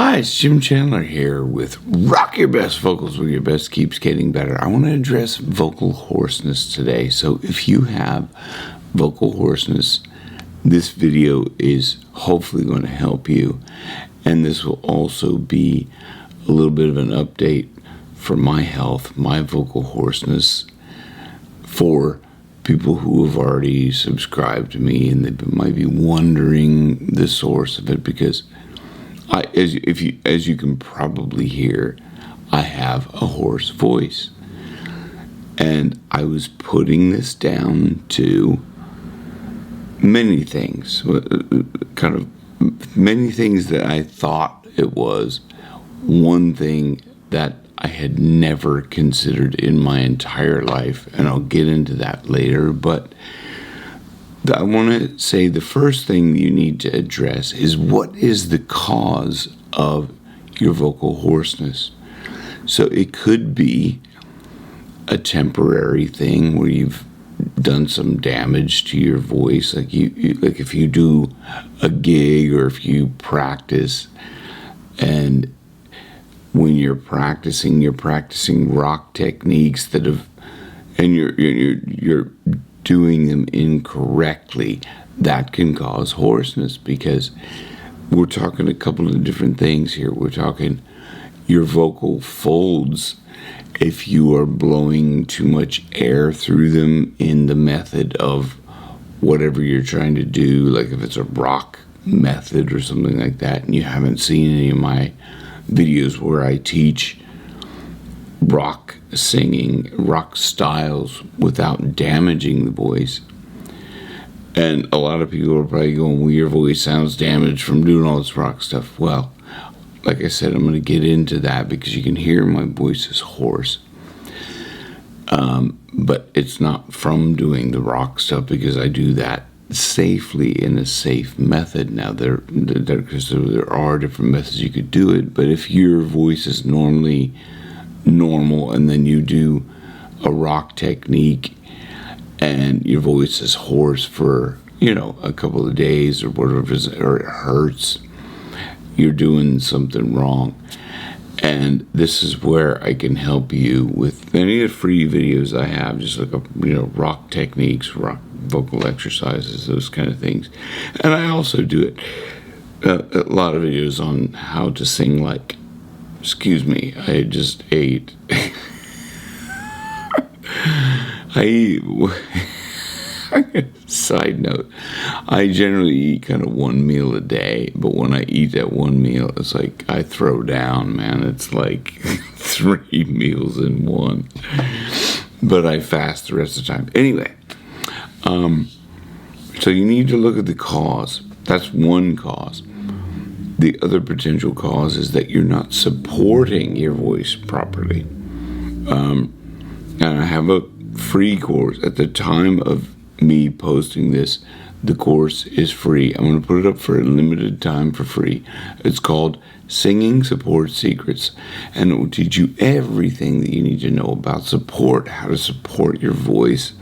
Hi, it's Jim Chandler here with Rock Your Best Vocals where your best keeps getting better. I want to address vocal hoarseness today. So if you have vocal hoarseness, this video is hopefully going to help you. And this will also be a little bit of an update for my health, my vocal hoarseness, for people who have already subscribed to me and they might be wondering the source of it, because as you can probably hear, I have a hoarse voice. And I was putting this down to many things, kind of many things that I thought it was. One thing that I had never considered in my entire life, and I'll get into that later, but I want to say the first thing you need to address is what is the cause of your vocal hoarseness. So it could be a temporary thing where you've done some damage to your voice, like like if you do a gig or if you practice, and when you're practicing rock techniques and you're doing them incorrectly. That can cause hoarseness, because we're talking a couple of different things here. We're talking your vocal folds. If you are blowing too much air through them in the method of whatever you're trying to do, like if it's a rock method or something like that, and you haven't seen any of my videos where I teach rock singing, rock styles without damaging the voice. And a lot of people are probably going, well, your voice sounds damaged from doing all this rock stuff. Well, like I said, I'm going to get into that because you can hear my voice is hoarse. But it's not from doing the rock stuff, because I do that safely in a safe method. Now, because there are different methods you could do it, but if your voice is normally normal and then you do a rock technique and your voice is hoarse for a couple of days or whatever, or it hurts, you're doing something wrong. And this is where I can help you with any of the free videos I have, just like rock techniques, rock vocal exercises, those kind of things. And I also do it a lot of videos on how to sing like, excuse me, I just ate. Side note, I generally eat kind of one meal a day, but when I eat that one meal, it's like I throw down, man. It's like 3 meals in one. But I fast the rest of the time. Anyway, so you need to look at the cause. That's one cause. The other potential cause is that you're not supporting your voice properly. And I have a free course. At the time of me posting this, the course is free. I'm going to put it up for a limited time for free. It's called Singing Support Secrets, and it will teach you everything that you need to know about support, how to support your voice.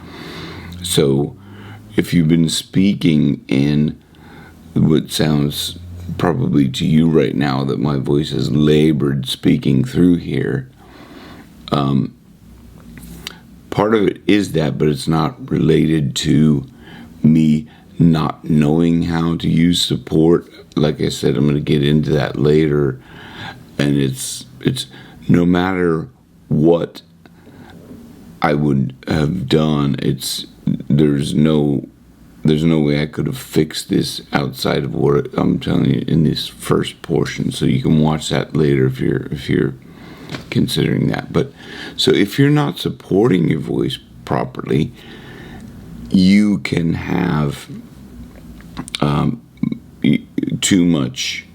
So if you've been speaking in what sounds probably to you right now that my voice is labored speaking through here, part of it is that, but it's not related to me not knowing how to use support. Like I said, I'm going to get into that later. And it's no matter what I would have done, there's no way I could have fixed this outside of what I'm telling you in this first portion. So you can watch that later if you're considering that. But so if you're not supporting your voice properly, you can have too much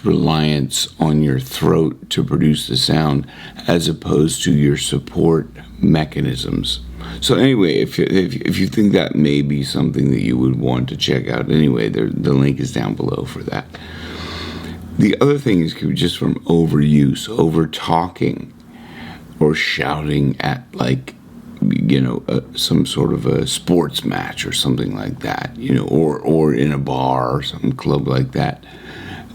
reliance on your throat to produce the sound, as opposed to your support mechanisms. So anyway, if you think that may be something that you would want to check out, anyway, the link is down below for that. The other thing is just from overuse, over talking, or shouting at like some sort of a sports match or something like that, or in a bar or some club like that,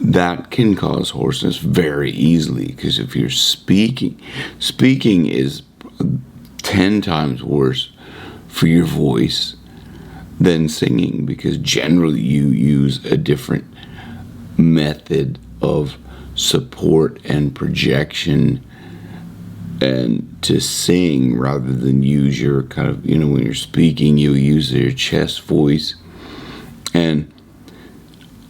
that can cause hoarseness very easily. Because if you're speaking is 10 times worse for your voice than singing, because generally you use a different method of support and projection and to sing, rather than use your kind of, when you're speaking, you use your chest voice. And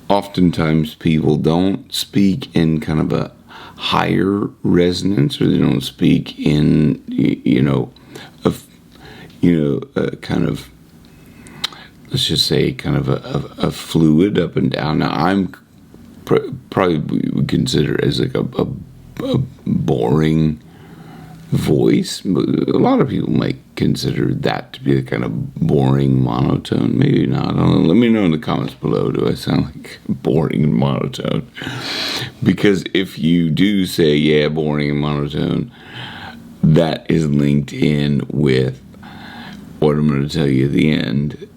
oftentimes people don't speak in kind of a higher resonance, or they don't speak in, kind of, let's just say, kind of a fluid up and down. Now, I'm probably would consider as like a boring voice, but a lot of people might consider that to be a kind of boring monotone. Maybe not. I don't know. Let me know in the comments below. Do I sound like boring and monotone? Because if you do say, yeah, boring and monotone, that is linked in with what I'm going to tell you at the end,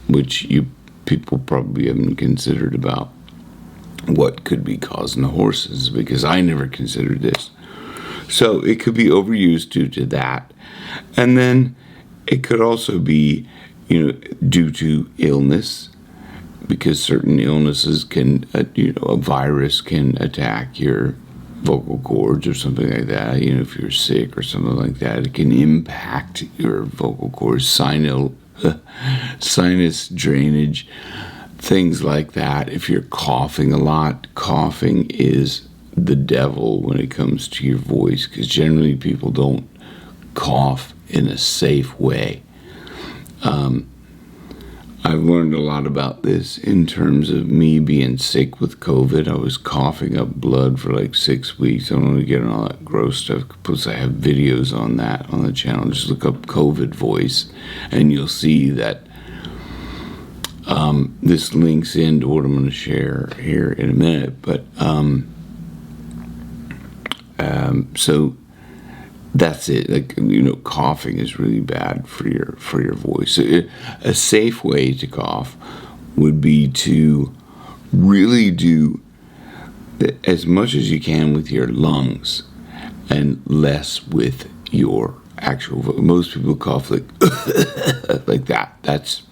which you people probably haven't considered about what could be causing the hoarseness, because I never considered this. So it could be overused due to that. And then it could also be, due to illness, because certain illnesses can, a virus can attack your vocal cords or something like that. If you're sick or something like that, it can impact your vocal cords, sinus drainage, things like that. If you're coughing a lot, coughing is the devil when it comes to your voice, because generally people don't cough in a safe way. I've learned a lot about this in terms of me being sick with COVID. I was coughing up blood for like 6 weeks. I don't want to get on all that gross stuff. Plus, I have videos on that on the channel. Just look up COVID voice, and you'll see that this links into what I'm going to share here in a minute. But so that's it. Like, coughing is really bad for your voice. A safe way to cough would be to really do as much as you can with your lungs and less with your actual voice. Most people cough like like that. That's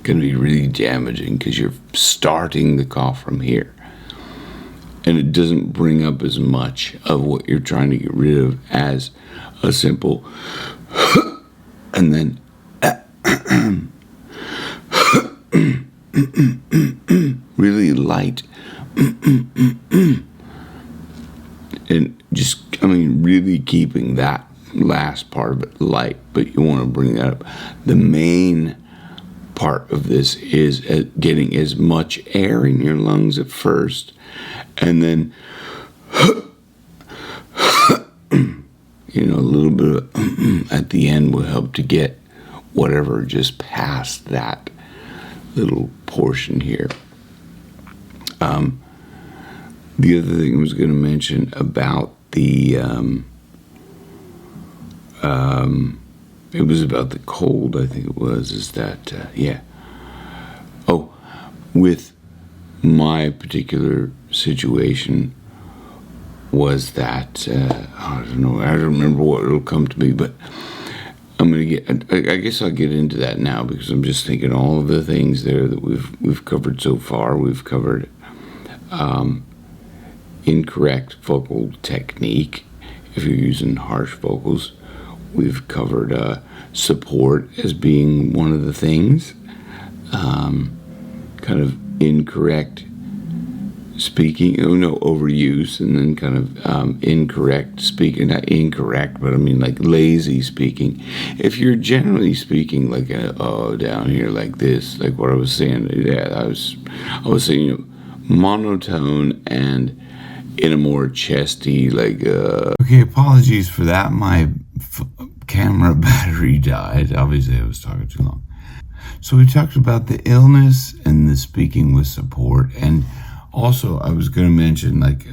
going to be really damaging, because you're starting the cough from here. And it doesn't bring up as much of what you're trying to get rid of as a simple and then really light and just, really keeping that last part of it light, but you want to bring that up. The main part of this is getting as much air in your lungs at first, and then a little bit of at the end will help to get whatever just past that little portion here. The other thing I was going to mention about the it was about the cold, I think it was, is that with my particular situation was that I don't know, I don't remember what it'll come to me, but I'm gonna I guess I'll get into that now, because I'm just thinking all of the things there that we've covered so far. We've covered incorrect vocal technique if you're using harsh vocals. We've covered support as being one of the things, kind of incorrect speaking, overuse, and then kind of incorrect speaking. Not incorrect, but I mean like lazy speaking. If you're generally speaking like down here like this, like what I was saying, I was saying monotone and in a more chesty, like Okay, apologies for that. My camera battery died. Obviously, I was talking too long. So we talked about the illness and the speaking with support, and also I was going to mention, like,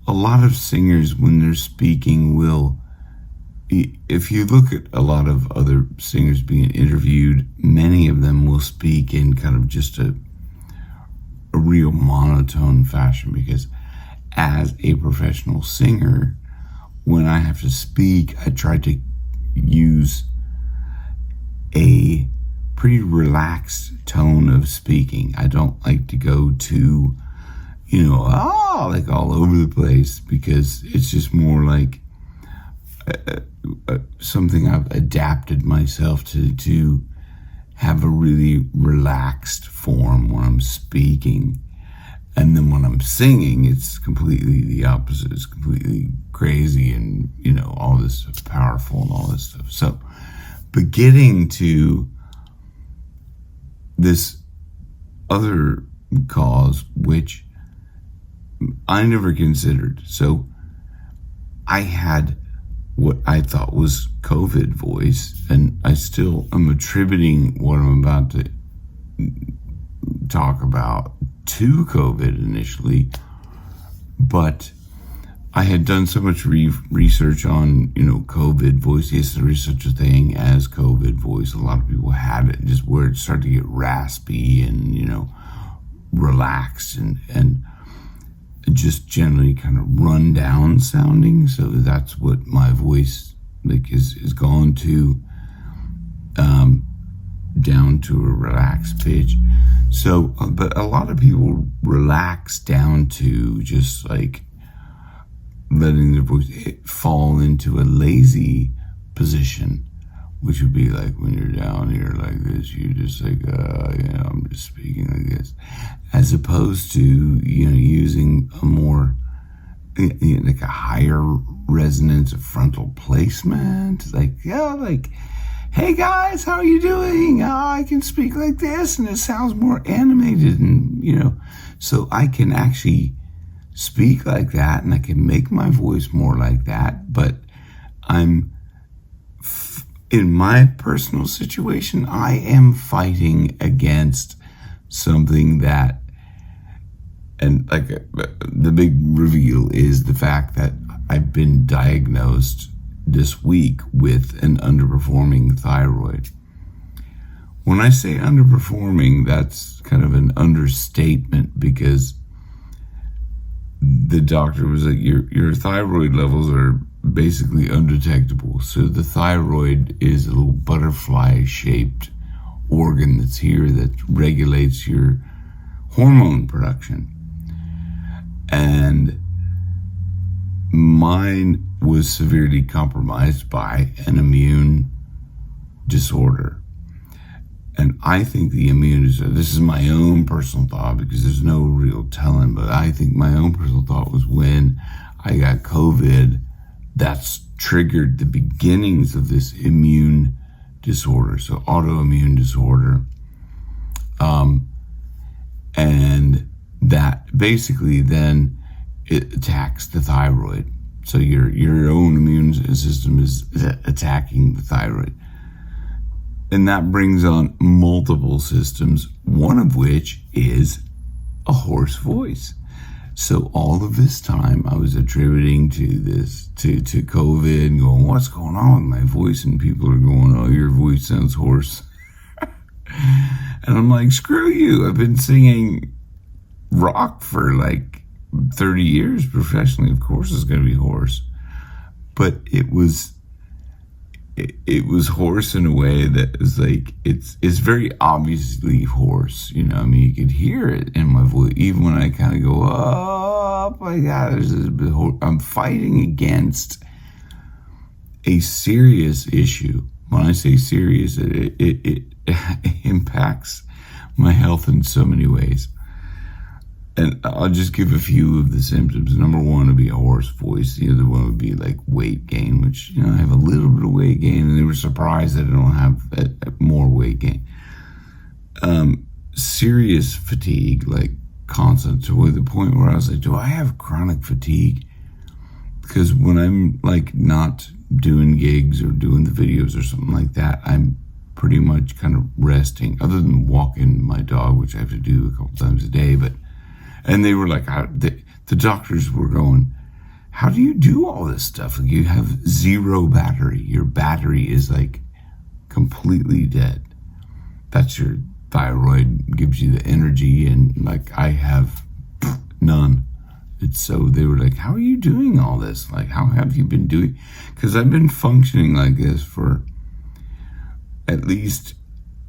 a lot of singers when they're speaking will if you look at a lot of other singers being interviewed, many of them will speak in kind of just a real monotone fashion, because as a professional singer, when I have to speak, I try to use a pretty relaxed tone of speaking. I don't like to go to, like all over the place, because it's just more like something I've adapted myself to have a really relaxed form when I'm speaking. And then when I'm singing, it's completely the opposite. It's completely crazy and, all this stuff, powerful and all this stuff. So, but getting to this other cause, which I never considered. So I had what I thought was COVID voice, and I still am attributing what I'm about to talk about to COVID initially, but I had done so much research on, COVID voice. Yes, there is such a thing as COVID voice. A lot of people had it, just where it started to get raspy and, relaxed and just generally kind of run down sounding. So that's what my voice is gone to, down to a relaxed pitch. So, but a lot of people relax down to just like letting their voice fall into a lazy position, which would be like when you're down here like this, you're just like, I'm just speaking like this, as opposed to, using a more, like a higher resonance of frontal placement, like, hey guys, how are you doing? I can speak like this, and it sounds more animated, and, so I can actually speak like that, and I can make my voice more like that, but in my personal situation, I am fighting against something that, and like the big reveal is the fact that I've been diagnosed this week with an underperforming thyroid. When I say underperforming, that's kind of an understatement, because the doctor was like, your thyroid levels are basically undetectable. So the thyroid is a little butterfly-shaped organ that's here that regulates your hormone production. And mine was severely compromised by an immune disorder. And I think the immune disorder, this is my own personal thought, because there's no real telling, but I think my own personal thought was when I got COVID, that's triggered the beginnings of this immune disorder, so autoimmune disorder. And that basically then it attacks the thyroid. So your own immune system is attacking the thyroid. And that brings on multiple systems, one of which is a hoarse voice. So all of this time I was attributing to this, to COVID, and going, what's going on with my voice? And people are going, oh, your voice sounds hoarse. And I'm like, screw you. I've been singing rock for like 30 years professionally. Of course it's going to be hoarse. But it was hoarse in a way that was like, it's very obviously hoarse, you you could hear it in my voice, even when I kind of go, oh my God, I'm fighting against a serious issue. When I say serious, it impacts my health in so many ways. And I'll just give a few of the symptoms. Number one would be a hoarse voice. The other one would be like weight gain, which, I have a little bit of weight gain, and they were surprised that I don't have more weight gain. Serious fatigue, like constant, to the point where I was like, do I have chronic fatigue? Because when I'm like not doing gigs or doing the videos or something like that, I'm pretty much kind of resting, other than walking my dog, which I have to do a couple times a day. And they were like, the doctors were going, how do you do all this stuff? Like, you have zero battery. Your battery is like completely dead. That's your thyroid, gives you the energy, and like I have none. It's so, they were like, how are you doing all this? Like, how have you been doing? Because I've been functioning like this for at least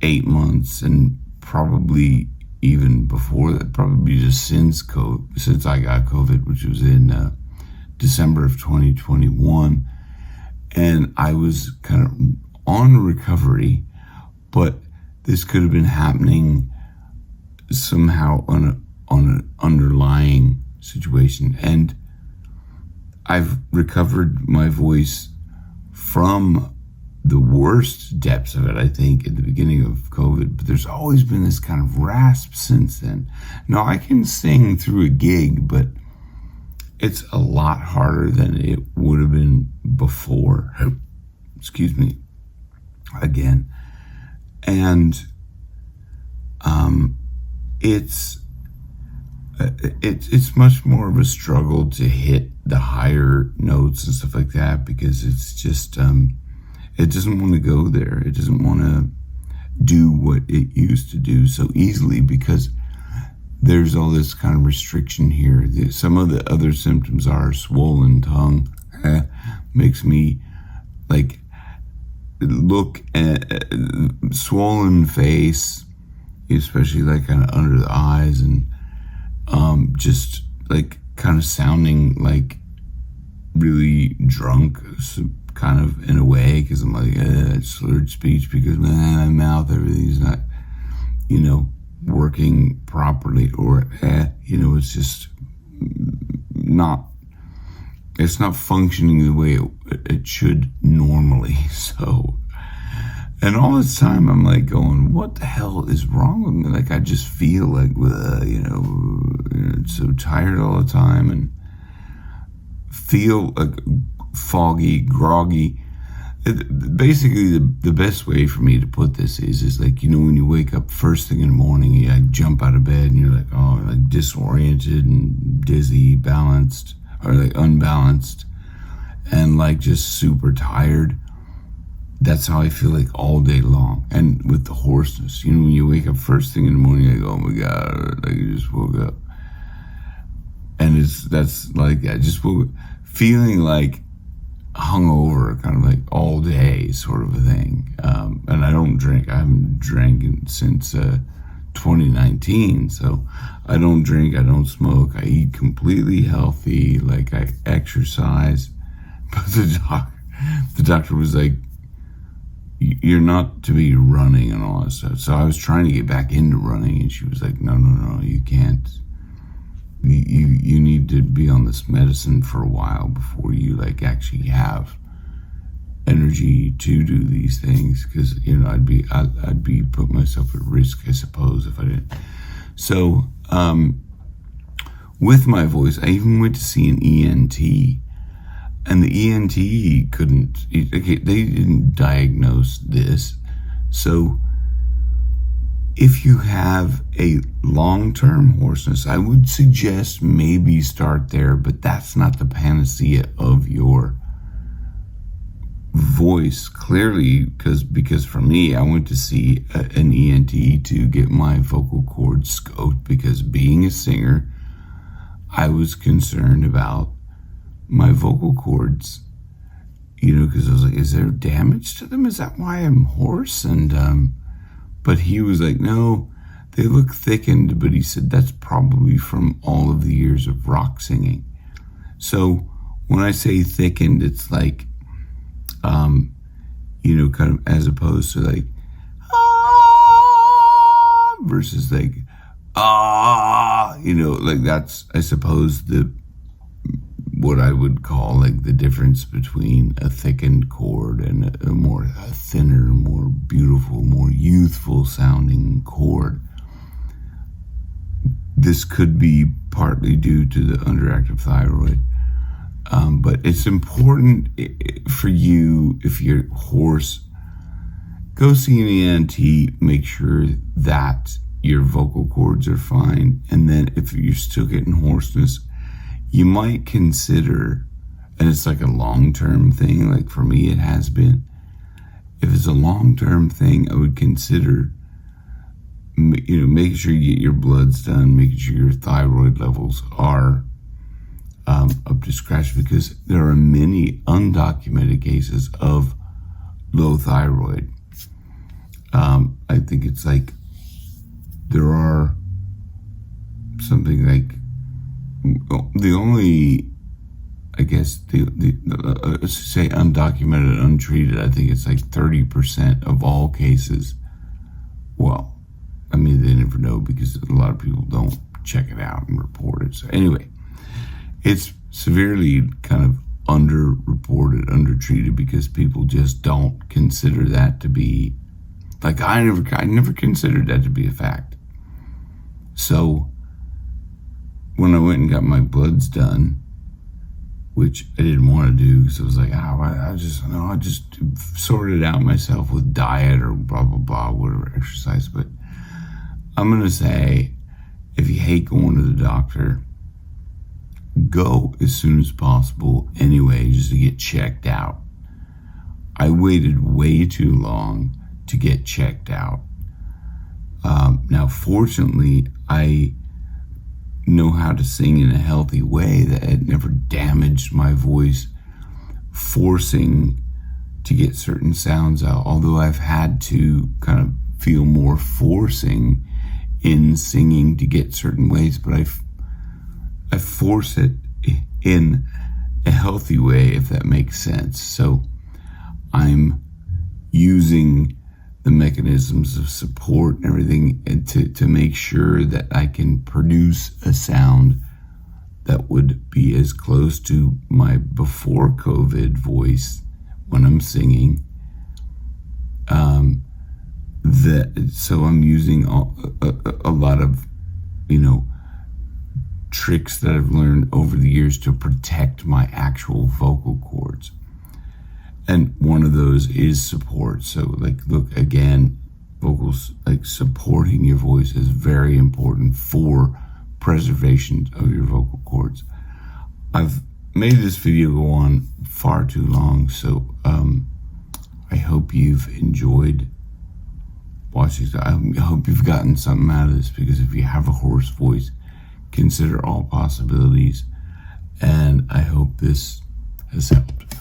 8 months, and probably even before that, probably just since I got COVID, which was in December of 2021. And I was kind of on recovery, but this could have been happening somehow on an underlying situation. And I've recovered my voice from the worst depths of it, I think, at the beginning of COVID, but there's always been this kind of rasp since then. Now, I can sing through a gig, but it's a lot harder than it would have been before. Excuse me. Again. And it's much more of a struggle to hit the higher notes and stuff like that, because it's just it doesn't want to go there. It doesn't want to do what it used to do so easily, because there's all this kind of restriction here. Some of the other symptoms are swollen tongue, makes me like look at swollen face, especially like kind of under the eyes, and just like kind of sounding like really drunk, so kind of in a way, because I'm like slurred speech, because my mouth, everything's not, working properly, or it's just it's not functioning the way it should normally. So, and all this time I'm like going, what the hell is wrong with me? Like, I just feel like so tired all the time, and feel like foggy, groggy. Basically, the best way for me to put this is like, when you wake up first thing in the morning, you jump out of bed and you're like, oh, like disoriented and dizzy, balanced, or like unbalanced, and like just super tired. That's how I feel like all day long. And with the hoarseness, when you wake up first thing in the morning, I go, oh my God, like I just woke up. And that's like, I just woke up feeling like hungover, kind of like all day sort of a thing. And I don't drink. I haven't drank since 2019. So I don't drink, I don't smoke, I eat completely healthy, like I exercise. But the doctor was like, you're not to be running and all that stuff. So I was trying to get back into running, and she was like, no, you can't. You need to be on this medicine for a while before you like actually have energy to do these things, because I'd be put myself at risk, I suppose, if I didn't. So with my voice, I even went to see an ENT, and the ENT couldn't. They didn't diagnose this. So if you have a long-term hoarseness, I would suggest maybe start there, but that's not the panacea of your voice, clearly, because for me, I went to see an ENT to get my vocal cords scoped, because being a singer, I was concerned about my vocal cords, because I was like, is there damage to them? Is that why I'm hoarse? And but he was like, no, they look thickened, but he said that's probably from all of the years of rock singing. So when I say thickened, it's like, kind of as opposed to like, versus like, like that's, I suppose, what I would call like the difference between a thickened chord and a thinner, more beautiful, more youthful sounding chord. This could be partly due to the underactive thyroid. But it's important for you, if you're hoarse, go see an ENT, make sure that your vocal cords are fine. And then if you're still getting hoarseness, you might consider and it's like a long-term thing, like for me it has been. If it's a long-term thing, I would consider, making sure you get your bloods done, making sure your thyroid levels are up to scratch, because there are many undocumented cases of low thyroid. I think it's like there are something like the only, I guess, let's say undocumented, untreated, I think it's like 30% of all cases. Well, I mean, they never know because a lot of people don't check it out and report it. So anyway, it's severely kind of underreported, undertreated, because people just don't consider that to be, like, I never considered that to be a fact. So when I went and got my bloods done, which I didn't want to do because I was like, I just sorted it out myself with diet or blah, blah, blah, whatever, exercise. But I'm going to say, if you hate going to the doctor, go as soon as possible anyway, just to get checked out. I waited way too long to get checked out. Now, fortunately, I know how to sing in a healthy way that had never damaged my voice forcing to get certain sounds out, although I've had to kind of feel more forcing in singing to get certain ways, but I force it in a healthy way, if that makes sense. So I'm using the mechanisms of support and everything to make sure that I can produce a sound that would be as close to my before COVID voice when I'm singing. So I'm using a lot of, tricks that I've learned over the years to protect my actual vocal cords. And one of those is support. So, look, again, vocals, supporting your voice is very important for preservation of your vocal cords. I've made this video go on far too long, so I hope you've enjoyed watching. I hope you've gotten something out of this, because if you have a hoarse voice, consider all possibilities, and I hope this has helped.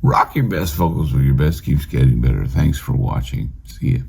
Rock your best vocals with your best keeps getting better. Thanks for watching. See ya.